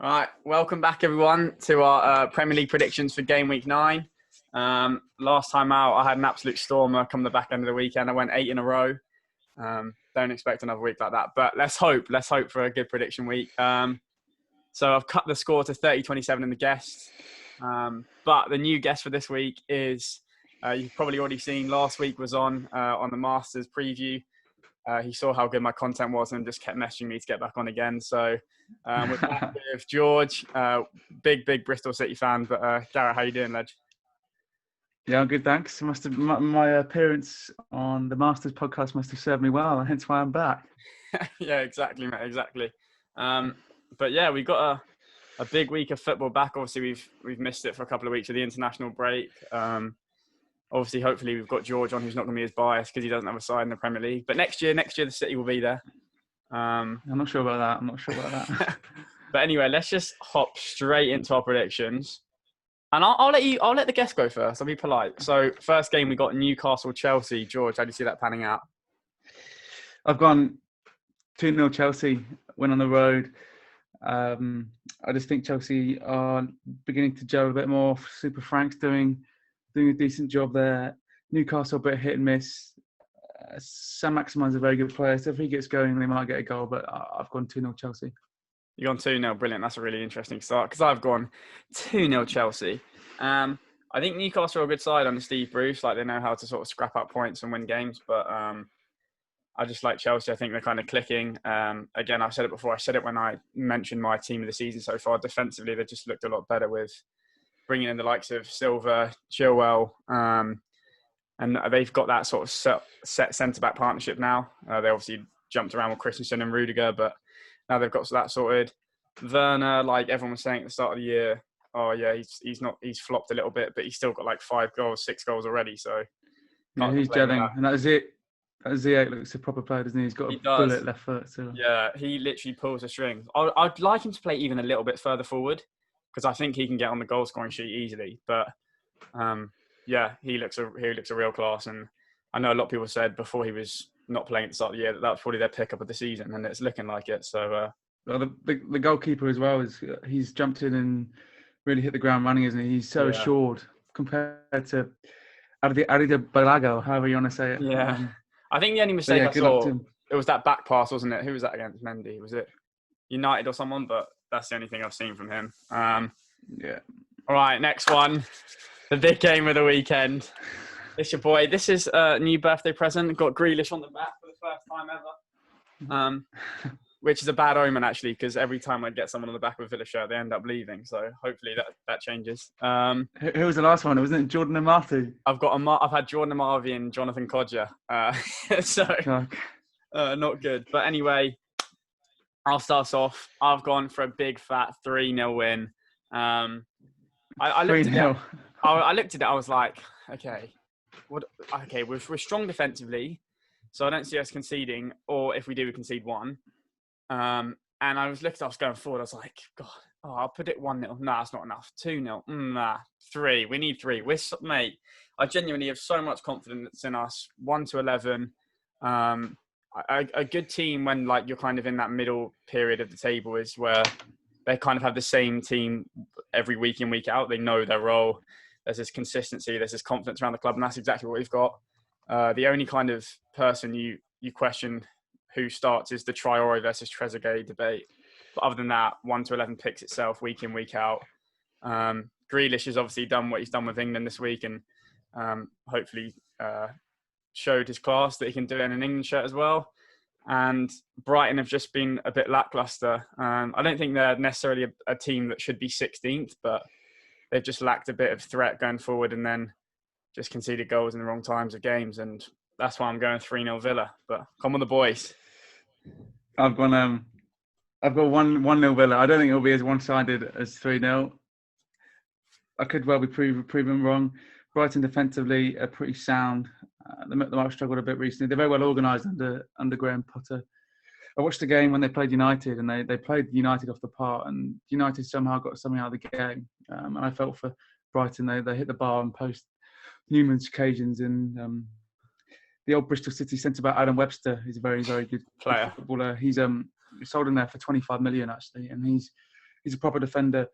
All right, welcome back everyone to our Premier League predictions for game week 9. Last time out, I had an absolute stormer come the back end of the weekend. I went 8 in a row. Don't expect another week like that, but let's hope for a good prediction week. So I've cut the score to 30-27 in the guests. But the new guest for this week is, you've probably already seen, last week was on the Masters preview. He saw how good my content was and just kept messaging me to get back on again. So we're back with George, big Bristol City fan. But Garrett, how you doing, Ledge? Yeah, I'm good, thanks. My appearance on the Masters podcast must have served me well, hence why I'm back. Yeah, exactly, mate, exactly. But yeah, we've got a big week of football back. Obviously, we've missed it for a couple of weeks of the international break. Obviously, hopefully, we've got George on, who's not going to be as biased because he doesn't have a side in the Premier League. But next year, the City will be there. I'm not sure about that. But anyway, let's just hop straight into our predictions. And I'll let the guest go first. I'll be polite. So first game, we got Newcastle-Chelsea. George, how do you see that panning out? I've gone 2-0 Chelsea, win on the road. I just think Chelsea are beginning to gel a bit more. Super Frank's doing a decent job there. Newcastle a bit hit and miss. Sam Maximan's a very good player, so if he gets going, they might get a goal. But I've gone 2-0 Chelsea. You've gone 2-0, brilliant. That's a really interesting start because I've gone 2-0 Chelsea. I think Newcastle are a good side under Steve Bruce. Like, they know how to sort of scrap up points and win games. But I just like Chelsea. I think they're kind of clicking. Again, I've said it before. I said it when I mentioned my team of the season so far. Defensively, they just looked a lot better with bringing in the likes of Silva, Chilwell, and they've got that sort of set centre-back partnership now. They obviously jumped around with Christensen and Rudiger, but now they've got that sorted. Werner, like everyone was saying at the start of the year, he's flopped a little bit, but he's still got like 6 goals already. So yeah, he's gelling, and that is it. That Z8 looks a proper player, doesn't he? He's got a bullet left foot. So. Yeah, he literally pulls the strings. I'd like him to play even a little bit further forward because I think he can get on the goal scoring sheet easily. But yeah, he looks a real class, and I know a lot of people said before he was not playing at the start of the year that was probably their pickup of the season, and it's looking like it. So the goalkeeper as well he's jumped in and really hit the ground running, isn't he? He's so assured compared to Adida Balago, however you want to say it. Yeah, I think the only mistake I saw it was that back pass, wasn't it? Who was that against? Mendy? Was it United or someone? But that's the only thing I've seen from him. Yeah. All right, next one. The big game of the weekend. It's your boy. This is a new birthday present. Got Grealish on the back for the first time ever. Which is a bad omen, actually, because every time I get someone on the back of a Villa shirt, they end up leaving. So hopefully that changes. Who was the last one? Wasn't it Jordan Amartey? I've had Jordan Amartey and Jonathan Kodja. Not good. But anyway, I'll start us off. I've gone for a big fat 3-0 win. I looked at it. I looked at it. I was like, okay, we're strong defensively, so I don't see us conceding. Or if we do, we concede 1. And I was going forward. I was like, God, I'll put it 1-0. Nah, that's not enough. 2-0. Nah, 3. We need 3. Mate, I genuinely have so much confidence in us. 1-11. A good team when like you're kind of in that middle period of the table is where they kind of have the same team every week in, week out. They know their role. There's this consistency. There's this confidence around the club, and that's exactly what we've got. The only kind of person you question who starts is the Traore versus Trezeguet debate. But other than that, 1-11 picks itself week in, week out. Grealish has obviously done what he's done with England this week, and hopefully showed his class that he can do it in an England shirt as well. And Brighton have just been a bit lackluster. I don't think they're necessarily a team that should be 16th, but they've just lacked a bit of threat going forward and then just conceded goals in the wrong times of games. And that's why I'm going 3-0 Villa. But come on, the boys. I've gone 1-0 Villa. I don't think it'll be as one-sided as 3-0. I could well be proven wrong. Brighton defensively are pretty sound. They might have struggled a bit recently. They're very well organised under Graham Potter. I watched the game when they played United, and they played United off the part, and United somehow got something out of the game. And I felt for Brighton, they hit the bar on post numerous occasions. And the old Bristol City centre-back Adam Webster is a very, very good player. Footballer. He's sold him there for 25 million actually, and he's he's a proper defender.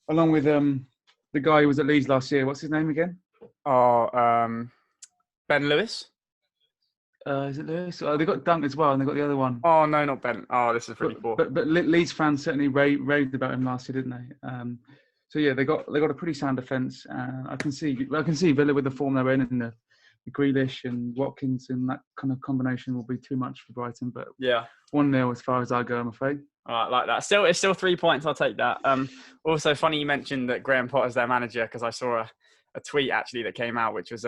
Along with the guy who was at Leeds last year. What's his name again? Ben Lewis. Is it Lewis? Oh, they got Dunk as well, and they got the other one. Oh no, not Ben. Oh, this is pretty poor. But Leeds fans certainly raved about him last year, didn't they? So yeah, they got a pretty sound defence. I can see Villa with the form they're in, and the Grealish and Watkins, and that kind of combination will be too much for Brighton. But yeah, 1-0 as far as I go, I'm afraid. All right, like that. It's still 3 points. I'll take that. Also, funny you mentioned that Graham Potter's their manager, because I saw a tweet actually that came out, which was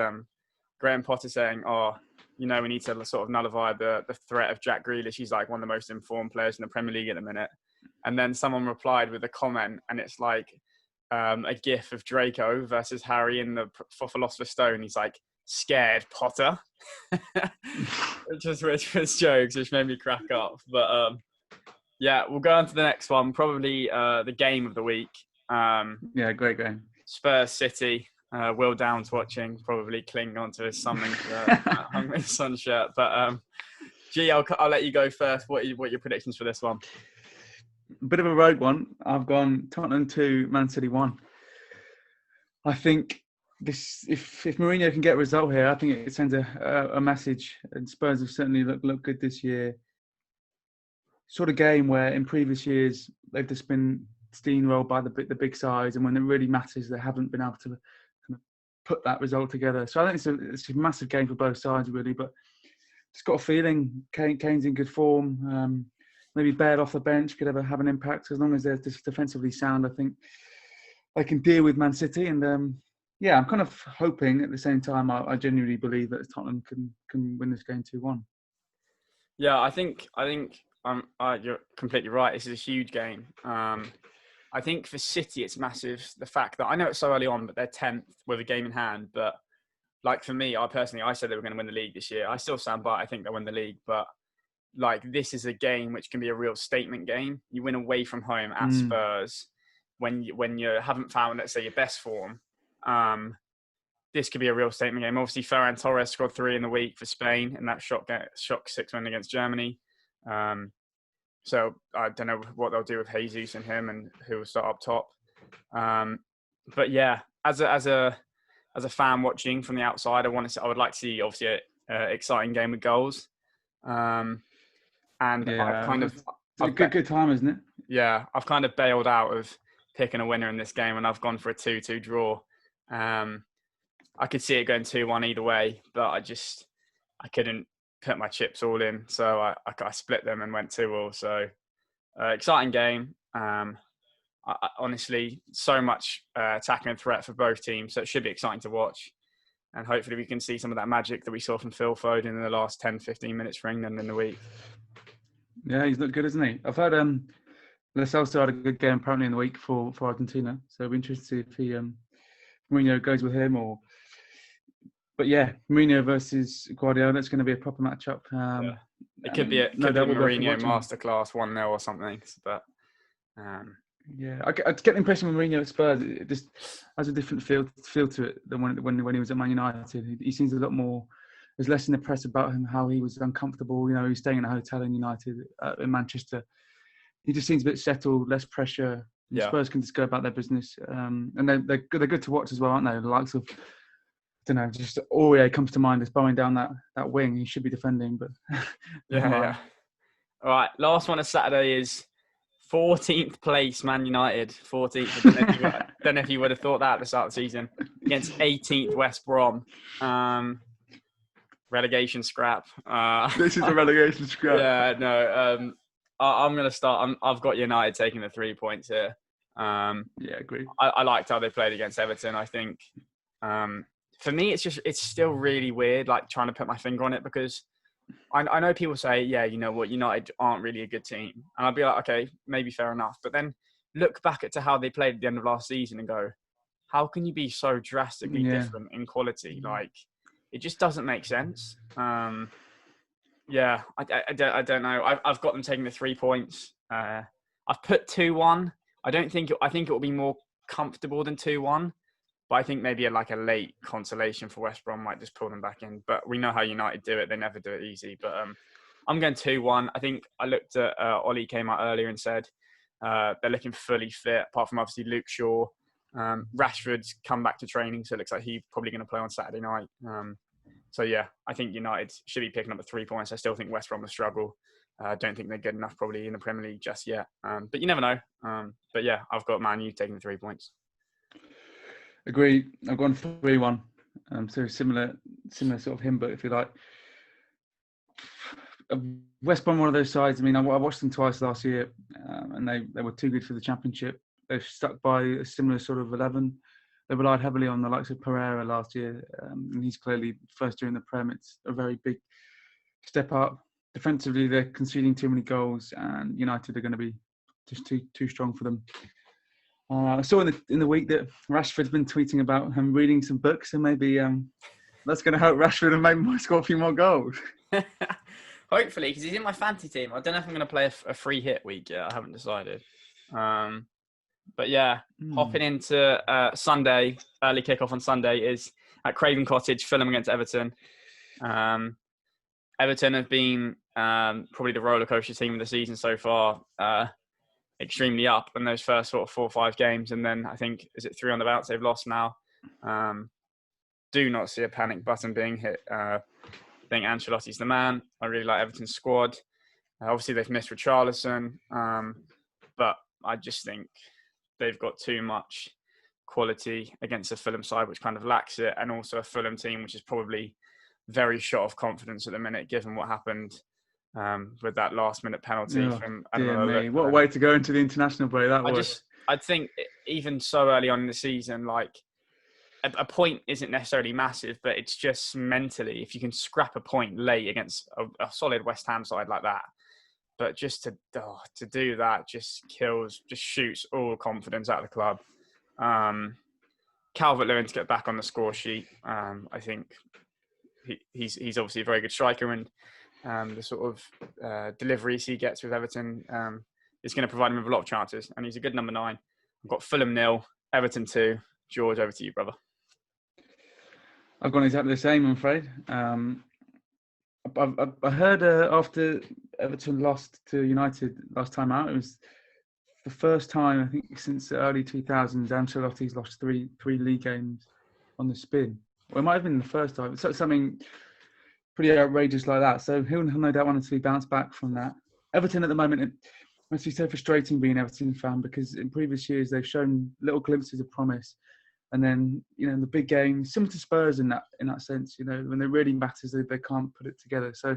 Graham Potter saying, "Oh, you know, we need to sort of nullify the threat of Jack Grealish. He's like one of the most informed players in the Premier League at the minute." And then someone replied with a comment, and it's like a gif of Draco versus Harry in the for Philosopher's Stone. He's like, "Scared, Potter," which was jokes, which made me crack up. But yeah, we'll go on to the next one. Probably the game of the week. Yeah, great game. Spurs City. Will Downs watching, probably cling onto his Sun shirt. But G, I'll let you go first. What are your predictions for this one? A bit of a rogue one. I've gone Tottenham 2, Man City 1. I think this, if Mourinho can get a result here, I think it sends a message. And Spurs have certainly looked good this year. Sort of game where in previous years they've just been steamrolled by the big sides, and when it really matters, they haven't been able to kind of put that result together. So I think it's a massive game for both sides, really. But just got a feeling Kane's in good form. Maybe Baird off the bench could have an impact. As long as they're just defensively sound, I think they can deal with Man City. And yeah, I'm kind of hoping at the same time, I genuinely believe that Tottenham can win this game 2-1. Yeah, I think you're completely right. This is a huge game. I think for City, it's massive. The fact that I know it's so early on, but they're 10th with a game in hand. But like for me, I said they were going to win the league this year. I still stand by. I think they'll win the league. But like this is a game which can be a real statement game. You win away from home at Spurs when you haven't found, let's say, your best form. This could be a real statement game. Obviously, Ferran Torres scored 3 in the week for Spain in that shock 6-win against Germany. So I don't know what they'll do with Jesus and him, and who will start up top. But yeah, as a fan watching from the outside, I would like to see obviously an exciting game with goals. And yeah, it's a good time, isn't it? Yeah, I've kind of bailed out of picking a winner in this game, and I've gone for a 2-2 draw. I could see it going 2-1 either way, but I couldn't put my chips all in, so I split them and went 2-2. So exciting game. Honestly, so much attacking threat for both teams, so it should be exciting to watch. And hopefully we can see some of that magic that we saw from Phil Foden in the last 10-15 minutes for England in the week. Yeah, he's looked good, hasn't he? I've heard Lo Celso had a good game apparently in the week for Argentina, so it'll be interesting to see if Mourinho goes with him or. But yeah, Mourinho versus Guardiola, that's going to be a proper matchup. It could be a Mourinho masterclass 1-0 or something. But yeah, I get the impression with Mourinho at Spurs, it just has a different feel to it than when he was at Man United. He seems a lot more. There's less in the press about him, how he was uncomfortable. You know, he's staying in a hotel in United in Manchester. He just seems a bit settled, less pressure. Yeah. Spurs can just go about their business, and they're good to watch as well, aren't they? The likes of, I don't know, just Aurier comes to mind as bowing down that wing. He should be defending, but yeah. All right, last one of Saturday is 14th place Man United. 14th. I don't know if you would have thought that at the start of the season against 18th West Brom. Relegation scrap. This is a relegation scrap. Yeah, no. I'm going to start. I've got United taking the 3 points here. Yeah, agree. I liked how they played against Everton. I think for me, it's still really weird, like trying to put my finger on it, because I know people say, yeah, you know what, United aren't really a good team. And I'd be like, okay, maybe fair enough. But then look back to how they played at the end of last season and go, how can you be so drastically different in quality? Like, it just doesn't make sense. Yeah, I don't know. I've got them taking the 3 points. I've put 2-1. I think it will be more comfortable than 2-1. But I think maybe a late consolation for West Brom might just pull them back in. But we know how United do it. They never do it easy. But I'm going 2-1. I think I looked at Ollie came out earlier and said They're looking fully fit, apart from obviously Luke Shaw. Rashford's come back to training, so it looks like he's probably going to play on Saturday night. So yeah, I think United should be picking up the 3 points. I still think West Brom will struggle. I don't think they're good enough probably in the Premier League just yet. But you never know. But yeah, I've got Man U taking the 3 points. Agreed. I've gone 3-1. So similar sort of hymn, but if you like. West Brom, one of those sides. I mean, I watched them twice last year, and they were too good for the Championship. They've stuck by a similar sort of 11. They relied heavily on the likes of Pereira last year, and he's clearly first year in the Prem. It's a very big step up. Defensively, they're conceding too many goals, and United are going to be just too strong for them. I saw in the week that Rashford's been tweeting about him reading some books, and maybe that's going to help Rashford and maybe might score a few more goals. Hopefully, because he's in my fantasy team. I don't know if I'm going to play a free hit week yet. I haven't decided. But yeah, hopping into Sunday, early kickoff on Sunday is at Craven Cottage, Fulham against Everton. Everton have been probably the rollercoaster team of the season so far. Extremely up in those first sort of 4 or 5 games, and then I think, is it 3 on the bounce they've lost now? Do not see a panic button being hit. I think Ancelotti's the man. I really like Everton's squad. Obviously, they've missed Richarlison, but I just think they've got too much quality against a Fulham side, which kind of lacks it, and also a Fulham team which is probably very short of confidence at the minute, given what happened with that last-minute penalty from. What a way to go into the international break that was. I think even so early on in the season, like a point isn't necessarily massive, but it's just mentally, if you can scrap a point late against a solid West Ham side like that, but just to do that just shoots all confidence out of the club. Calvert-Lewin to get back on the score sheet. I think he's obviously a very good striker, and the sort of deliveries he gets with Everton is going to provide him with a lot of chances, and he's a good number 9. I've got Fulham 0, Everton 2. George, over to you, brother. I've gone exactly the same, I'm afraid. I heard after Everton lost to United last time out, it was the first time, I think, since the early 2000s, Ancelotti's lost three league games on the spin. Well, it might have been the first time. So something pretty outrageous like that. So he'll no doubt want to be bounced back from that. Everton at the moment, it must be so frustrating being an Everton fan, because in previous years they've shown little glimpses of promise. And then, in the big games, similar to Spurs in that sense, when it really matters, they can't put it together. So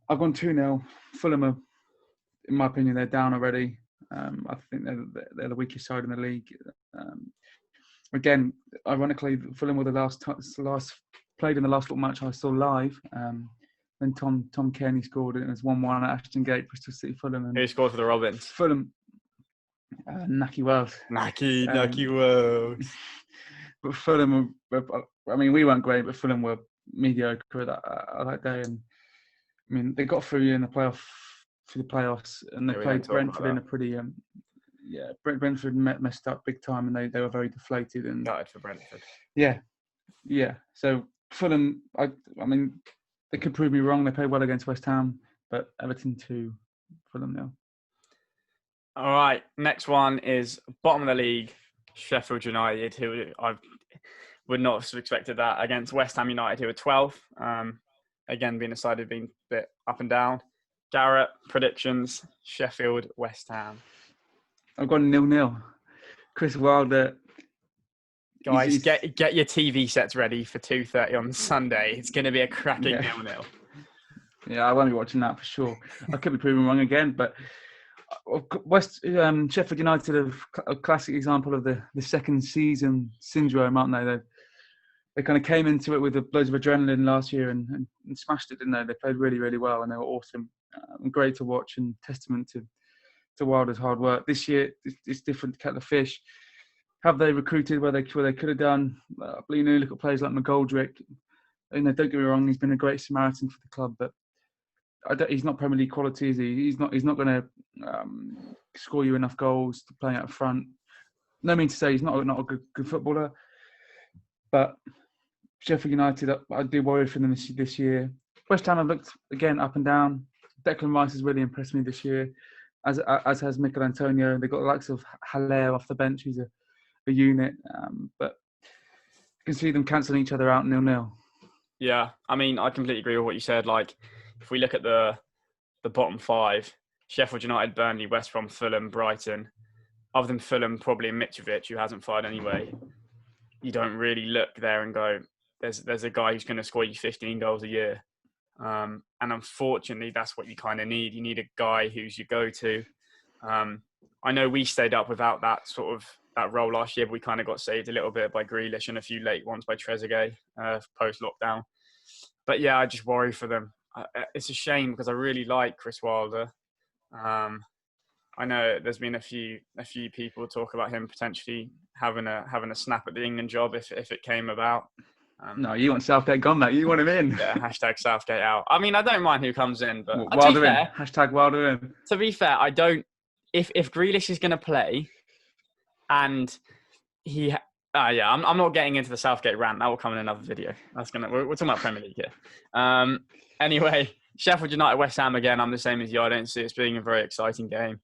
I've gone 2-0. Fulham are, in my opinion, they're down already. I think they're the weakest side in the league. Again, ironically, Fulham were the last played in the last little match I saw live. Then Tom Kearney scored it, and it's 1-1 at Ashton Gate, Bristol City, Fulham. And who scored for the Robins? Fulham. Naki Wells. Naki Wells. But Fulham, we weren't great, but Fulham were mediocre that day. And I mean, they got through in the playoffs, and they played Brentford in a pretty, Brentford messed up big time, and they were very deflated. And gutted for Brentford. Yeah. So Fulham, they could prove me wrong. They played well against West Ham, but Everton 2, Fulham 0. All right, next one is bottom of the league, Sheffield United, who I would not have expected that, against West Ham United, who are 12th. Again, being a side who've been a bit up and down. Garrett, predictions, Sheffield, West Ham. I've gone 0-0. Chris Wilder. Guys, get your TV sets ready for 2:30 on Sunday. It's going to be a cracking 0-0. Yeah, I won't be watching that for sure. I could be proven wrong again, but Sheffield United are a classic example of the second season syndrome, aren't they? They kind of came into it with loads of adrenaline last year and smashed it, didn't they? They played really, really well, and they were awesome. Great to watch, and testament to Wilder's hard work. This year, it's different kettle of fish. Have they recruited where they could have done? Look at players like McGoldrick. Don't get me wrong, he's been a great Samaritan for the club, but he's not Premier League quality, is he? He's not going to score you enough goals to play out front. No mean to say he's not a good footballer, but Sheffield United, I do worry for them this year. West Ham have looked again up and down. Declan Rice has really impressed me this year. as has Mikel Antonio. They've got the likes of Haller off the bench, who's a unit. But you can see them cancelling each other out 0-0. Yeah, I mean, I completely agree with what you said. Like, if we look at the bottom five, Sheffield United, Burnley, West Brom, Fulham, Brighton, other than Fulham, probably Mitrovic, who hasn't fired anyway, you don't really look there and go, there's a guy who's going to score you 15 goals a year. And unfortunately, that's what you kind of need. You need a guy who's your go-to. I know we stayed up without that sort of that role last year, but we kind of got saved a little bit by Grealish and a few late ones by Trezeguet post-lockdown. But yeah, I just worry for them. It's a shame because I really like Chris Wilder. I know there's been a few people talk about him potentially having a snap at the England job if it came about. No, you want Southgate gone, mate. You want him in. Yeah, hashtag Southgate out. I mean, I don't mind who comes in, but Wilder in. Hashtag Wilder in. To be fair, I don't. If Grealish is going to play, and he, I'm not getting into the Southgate rant. That will come in another video. We're talking about Premier League here. Anyway, Sheffield United, West Ham again. I'm the same as you. I don't see it being a very exciting game.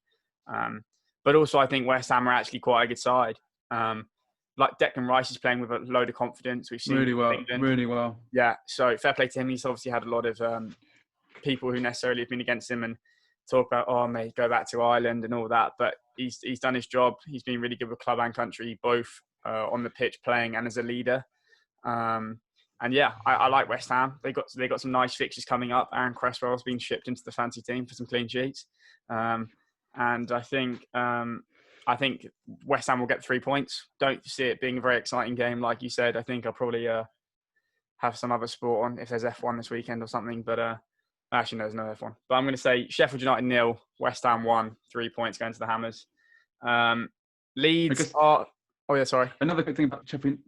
But also, I think West Ham are actually quite a good side. Like Declan Rice is playing with a load of confidence. We've seen really well. Yeah, so fair play to him. He's obviously had a lot of people who necessarily have been against him and talk about, oh, mate, go back to Ireland and all that. But he's done his job. He's been really good with club and country, both on the pitch playing and as a leader. And yeah, I like West Ham. They got some nice fixtures coming up. Aaron Cresswell's been shipped into the fancy team for some clean sheets. And I think West Ham will get 3 points. Don't see it being a very exciting game, like you said. I think I'll probably have some other sport on if there's F1 this weekend or something. But actually, no, there's no F1. But I'm going to say Sheffield United 0, West Ham 1, 3 points going to the Hammers. Leeds are... Oh, yeah, sorry. Another quick thing about Sheffield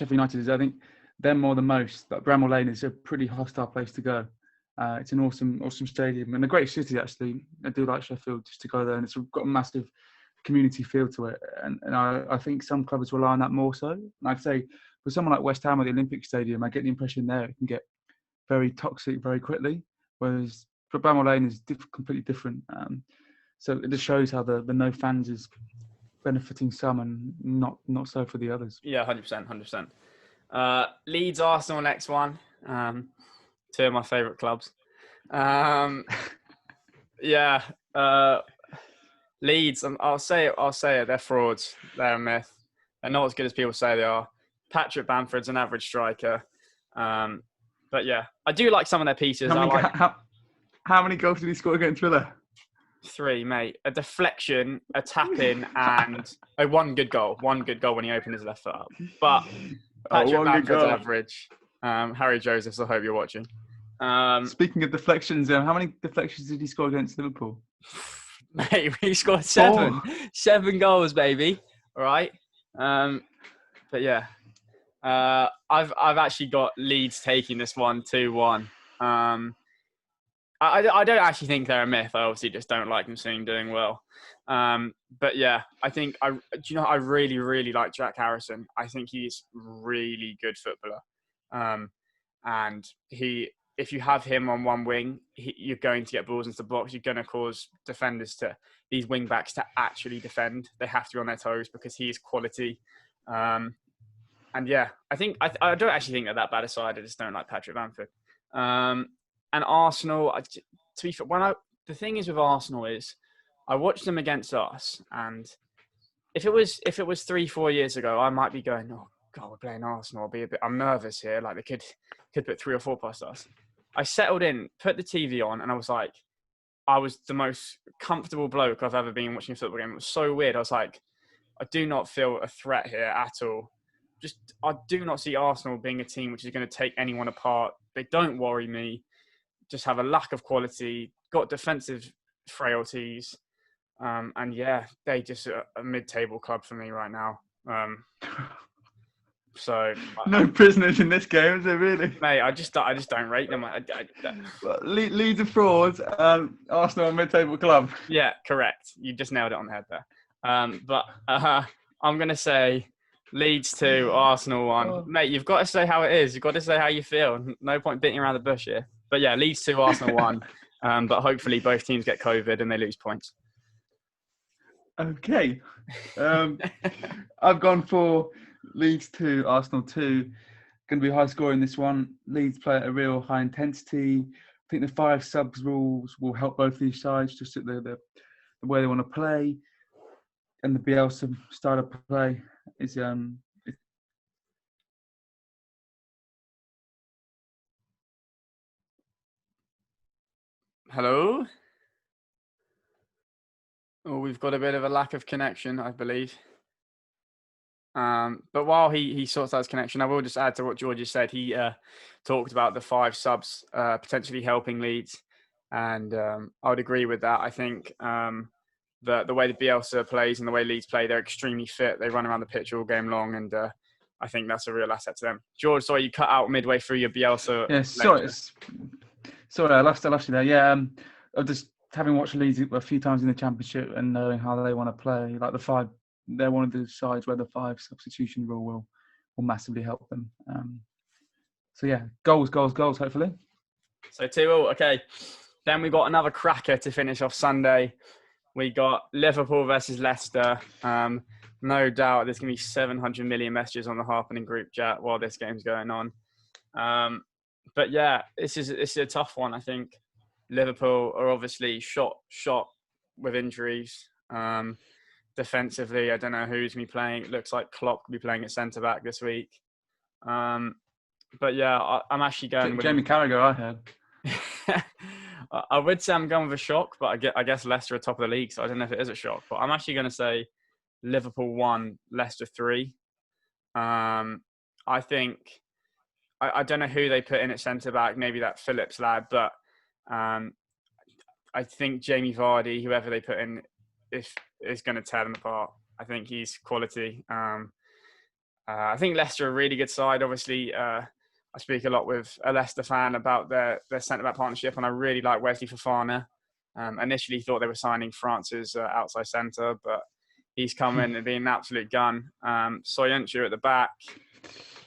United is I think them more than most. Like Bramall Lane is a pretty hostile place to go. It's an awesome stadium and a great city, actually. I do like Sheffield just to go there, and it's got a massive community feel to it. And I think some clubs rely on that more so. And I'd say for someone like West Ham or the Olympic Stadium, I get the impression there it can get very toxic very quickly, whereas for Bramall Lane is completely different. So it just shows how the no fans is benefiting some and not so for the others. Yeah, 100%. Leeds, Arsenal, next one. Two of my favourite clubs. Yeah, Leeds. I'll say it. They're frauds. They're a myth. They're not as good as people say they are. Patrick Bamford's an average striker. But yeah, I do like some of their pieces. How many goals did he score against Villa? 3, mate. A deflection, a tap-in, and one good goal. One good goal when he opened his left foot up. But Patrick Bamford's average. Harry Josephs, I hope you're watching. Speaking of deflections, how many deflections did he score against Liverpool? Mate, he scored 7. 7 goals, baby. All right. But yeah, I've actually got Leeds taking this one 2-1. I don't actually think they're a myth. I obviously just don't like them seeing doing well. But yeah, I think I really, really like Jack Harrison. I think he's really good footballer. And if you have him on one wing, you're going to get balls into the box. You're going to cause defenders these wing backs to actually defend. They have to be on their toes because he is quality. And yeah, I don't actually think they're that bad aside. I just don't like Patrick Bamford. And Arsenal, to be fair, the thing is with Arsenal is I watched them against us, and if it was 3-4 years ago, I might be going, oh God, we're playing Arsenal. I'm nervous here. Like they could put 3 or 4 past us. I settled in, put the TV on, and I was like, I was the most comfortable bloke I've ever been watching a football game. It was so weird. I was like, I do not feel a threat here at all. I do not see Arsenal being a team which is going to take anyone apart. They don't worry me. Just have a lack of quality, got defensive frailties. And yeah, they just a mid-table club for me right now. So no prisoners in this game, is there really? Mate, I just don't rate them. Leeds are frauds. Arsenal a mid-table club. Yeah, correct. You just nailed it on the head there. But I'm gonna say Leeds 2, Arsenal 1. Oh. Mate, you've got to say how it is. You've got to say how you feel. No point beating around the bush here. But yeah, Leeds 2, Arsenal 1. But hopefully both teams get COVID and they lose points. Okay. I've gone for Leeds 2, Arsenal 2. Going to be high score in this one. Leeds play at a real high intensity. I think the 5 subs rules will help both these sides just at the way they want to play. And the Bielsa style of play is Hello? Oh, we've got a bit of a lack of connection, I believe. But while he sorts out his connection, I will just add to what George just said. He talked about the 5 subs potentially helping Leeds, and I would agree with that. I think the way the Bielsa plays and the way Leeds play, they're extremely fit. They run around the pitch all game long, and I think that's a real asset to them. George, sorry, you cut out midway through your Bielsa. Yeah, sorry, I lost you there. Yeah, I'm just having watched Leeds a few times in the Championship and knowing how they want to play. Like the 5, they're one of the sides where the 5 substitution rule will massively help them. So yeah, goals, hopefully. So 2-2, okay. Then we got another cracker to finish off Sunday. We got Liverpool versus Leicester. No doubt there's going to be 700 million messages on the Harpening group chat while this game's going on. But yeah, this is a tough one. I think Liverpool are obviously shot with injuries. Defensively, I don't know who's going to be playing. It looks like Klopp will be playing at centre-back this week. But yeah, I'm actually going with... Jamie Carragher, I heard. I would say I'm going with a shock, but I guess Leicester are top of the league, so I don't know if it is a shock. But I'm actually going to say Liverpool 1, Leicester 3. I think... I don't know who they put in at centre-back, maybe that Phillips lad, but I think Jamie Vardy, whoever they put in, is going to tear them apart. I think he's quality. I think Leicester are a really good side. Obviously, I speak a lot with a Leicester fan about their centre-back partnership, and I really like Wesley Fofana. Initially thought they were signing France's outside centre, but he's come in and been an absolute gun. Soyuncu at the back.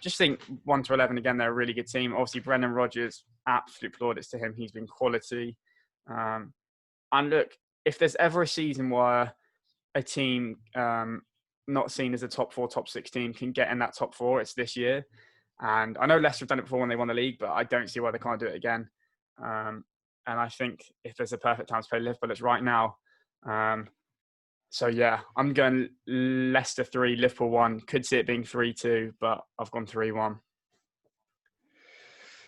Just think 1 to 11 again. They're a really good team. Obviously, Brendan Rodgers, absolute plaudits to him. He's been quality. And look, if there's ever a season where a team not seen as a top 4, top 6 team can get in that top 4, it's this year. And I know Leicester have done it before when they won the league, but I don't see why they can't do it again. And I think if there's a perfect time to play Liverpool, it's right now. So yeah, I'm going Leicester 3, Liverpool 1. Could see it being 3-2, but I've gone 3-1.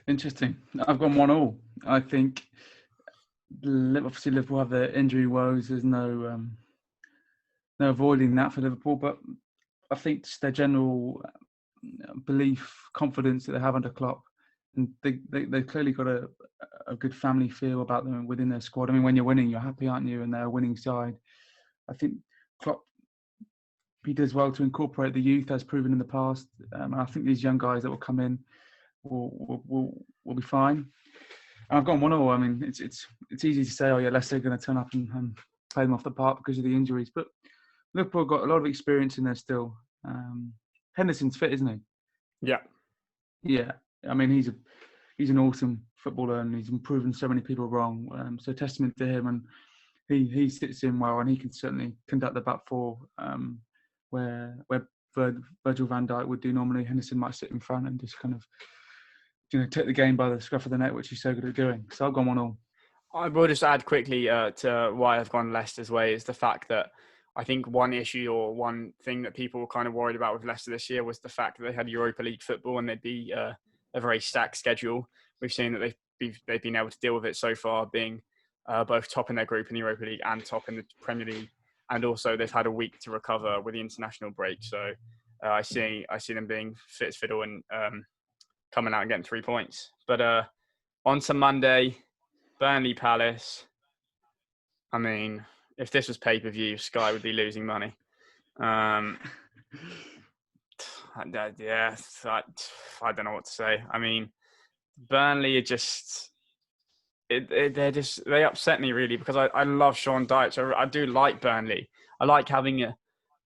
Interesting. I've gone 1-1. I think obviously Liverpool have their injury woes. There's no avoiding that for Liverpool, but I think just their general belief, confidence that they have under Klopp, and they've clearly got a good family feel about them within their squad. I mean, when you're winning, you're happy, aren't you? And they're a winning side. I think Klopp, he does well to incorporate the youth, as proven in the past. And I think these young guys that will come in will be fine. And I've gone 1-1. I mean, it's easy to say, oh yeah, Leicester are going to turn up and play them off the park because of the injuries, but Liverpool got a lot of experience in there still. Henderson's fit, isn't he? Yeah. Yeah. I mean, he's an awesome footballer and he's proven so many people wrong. So testament to him, and he sits in well, and he can certainly conduct the back 4 where Virgil van Dijk would do normally. Henderson might sit in front and just kind of take the game by the scruff of the neck, which he's so good at doing. So I've gone 1-1. I will just add quickly to why I've gone Leicester's way is the fact that I think one issue or one thing that people were kind of worried about with Leicester this year was the fact that they had Europa League football and they'd be a very stacked schedule. We've seen that they've been able to deal with it so far, being both top in their group in the Europa League and top in the Premier League. And also they've had a week to recover with the international break. So I see them being fit as fiddle and coming out and getting 3 points. But on to Monday, Burnley Palace. I mean, if this was pay-per-view, Sky would be losing money. Yeah, I don't know what to say. I mean, Burnley are just... they upset me really because I love Sean Dyche. I do like Burnley. I like having a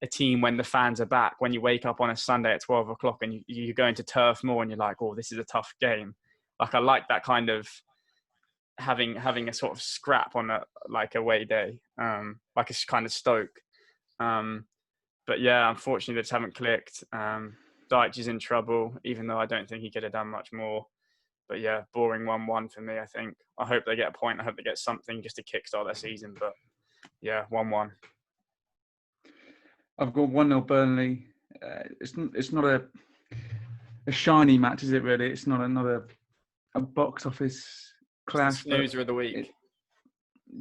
team when the fans are back, when you wake up on a Sunday at 12 o'clock and you go into Turf Moor and you're like, oh, this is a tough game. Like, I like that kind of having a sort of scrap on a away day, like a kind of Stoke. But yeah, unfortunately, they just haven't clicked. Dyche is in trouble, even though I don't think he could have done much more. But yeah, boring 1-1 for me, I think. I hope they get a point. I hope they get something just to kickstart their season. But yeah, 1-1. I've got 1-0 Burnley. It's not a shiny match, is it really? It's not another a box office clash. The snoozer of the week.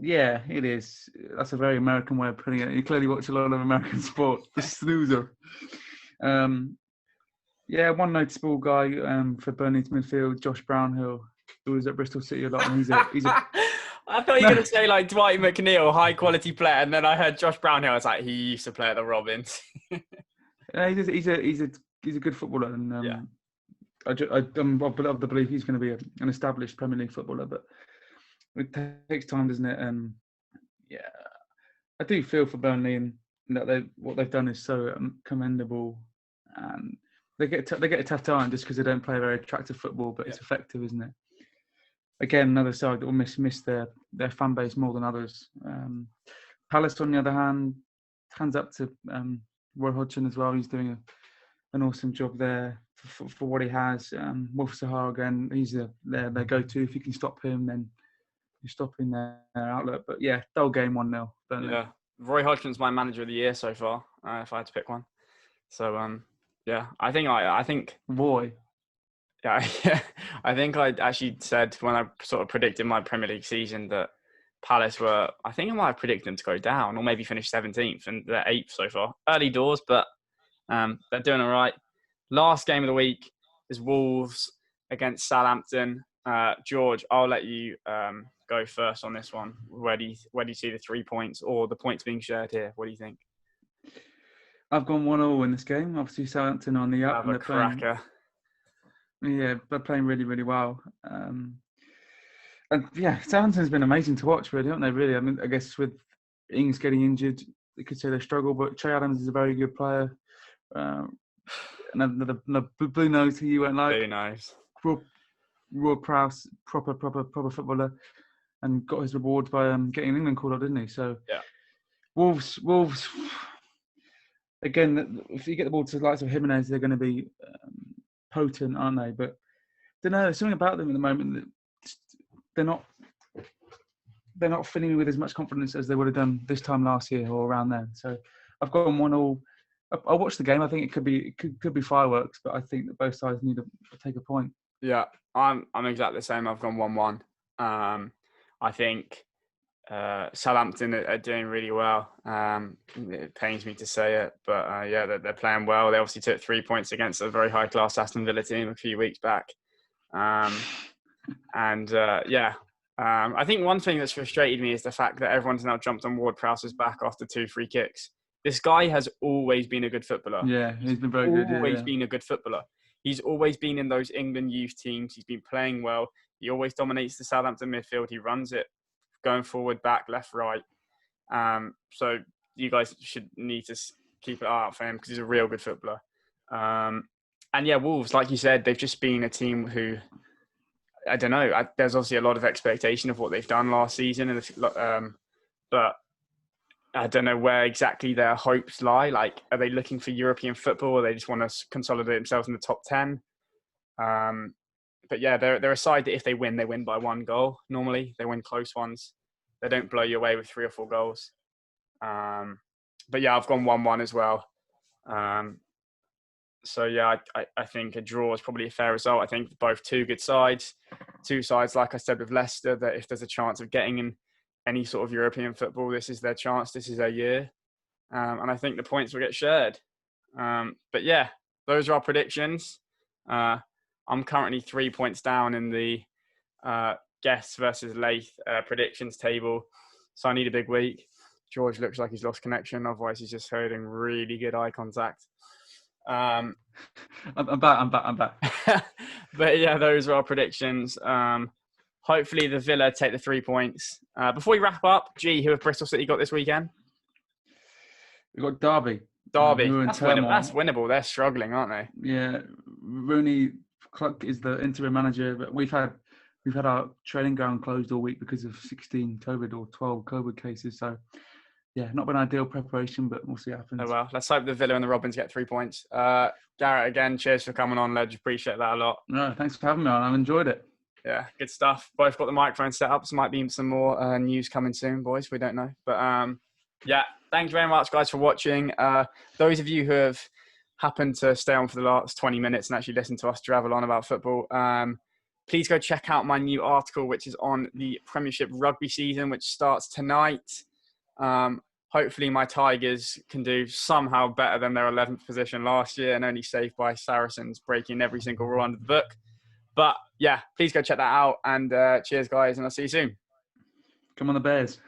Yeah, it is. That's a very American way of putting it. You clearly watch a lot of American sport. The snoozer. Yeah, one noticeable guy for Burnley's midfield, Josh Brownhill, who was at Bristol City a lot. And he's a I thought you were going to say Dwight McNeil, high quality player, and then I heard Josh Brownhill. I was like, he used to play at the Robins. He's a good footballer, and yeah. I'm of the belief he's going to be an established Premier League footballer, but it takes time, doesn't it? Yeah, I do feel for Burnley, and that what they've done is so commendable, and they get a tough time just because they don't play very attractive football, but it's effective, isn't it? Again, another side that will miss their fan base more than others. Palace, on the other hand, hands up to Roy Hodgson as well. He's doing an awesome job there for what he has. Wolf Sahar, again, he's their go-to. If you can stop him, then you're stopping their outlet. But yeah, dull game, 1-0. Yeah, Roy Hodgson's my manager of the year so far, if I had to pick one. So, yeah, I think Roy. Yeah, I think I actually said when I sort of predicted my Premier League season that Palace were, I think I might have predicted them to go down or maybe finish 17th, and they're 8th so far. Early doors, but they're doing all right. Last game of the week is Wolves against Southampton. George, I'll let you go first on this one. Where do you see the 3 points or the points being shared here? What do you think? I've gone 1-1 in this game. Obviously, Southampton on the up. Have a cracker. Yeah, they're playing really, really well. And yeah, Southampton's been amazing to watch, really, haven't they? Really, I mean, I guess with Ings getting injured, you could say they struggle, but Che Adams is a very good player. Another Blue Nose who you won't like. Blue Nose. Raw Prowse, proper footballer, and got his reward by getting England called up, didn't he? So yeah, Wolves. Again, if you get the ball to the likes of Jimenez, they're going to be potent, aren't they? But I don't know. There's something about them at the moment that they're not filling me with as much confidence as they would have done this time last year or around then. So I've got them 1-1. I'll watch the game. I think it could be fireworks, but I think that both sides need to take a point. Yeah, I'm exactly the same. I've gone 1-1. I think Southampton are doing really well. It pains me to say it, but yeah, they're playing well. They obviously took 3 points against a very high-class Aston Villa team a few weeks back. I think one thing that's frustrated me is the fact that everyone's now jumped on Ward-Prowse's back after 2 free kicks. This guy has always been a good footballer. Yeah, he's been very good. Always been a good footballer. He's always been in those England youth teams. He's been playing well. He always dominates the Southampton midfield. He runs it going forward, back, left, right. So you guys should need to keep an eye out for him because he's a real good footballer. And yeah, Wolves, like you said, they've just been a team who, I don't know, there's obviously a lot of expectation of what they've done last season. But I don't know where exactly their hopes lie. Like, are they looking for European football or they just want to consolidate themselves in the top 10? But yeah, they're a side that if they win by 1 goal. Normally, they win close ones. They don't blow you away with 3 or 4 goals. But yeah, I've gone 1-1 as well. So yeah, I think a draw is probably a fair result. I think both 2 good sides. 2 sides, like I said with Leicester, that if there's a chance of getting in any sort of European football, this is their chance. This is their year. And I think the points will get shared. But yeah, those are our predictions. I'm currently 3 points down in the Guests versus Lath predictions table. So I need a big week. George looks like he's lost connection. Otherwise, he's just holding really good eye contact. I'm back. But yeah, those are our predictions. Hopefully the Villa take the 3 points. Before we wrap up, who have Bristol City got this weekend? We've got Derby. That's winnable. They're struggling, aren't they? Yeah. Rooney Clark is the interim manager, but we've had we've had our training ground closed all week because of 16 COVID or 12 COVID cases. So, yeah, not been ideal preparation, but we'll see what happens. Oh, well, let's hope the Villa and the Robins get 3 points. Garrett, again, cheers for coming on, Ledge. Appreciate that a lot. No, thanks for having me on. I've enjoyed it. Yeah, good stuff. Both got the microphone set up. So might be some more news coming soon, boys. We don't know. But yeah, thank you very much, guys, for watching. Those of you who have happened to stay on for the last 20 minutes and actually listen to us travel on about football, please go check out my new article, which is on the Premiership rugby season, which starts tonight. Hopefully my Tigers can do somehow better than their 11th position last year and only saved by Saracens breaking every single rule under the book. But yeah, please go check that out. And cheers, guys. And I'll see you soon. Come on, the Bears.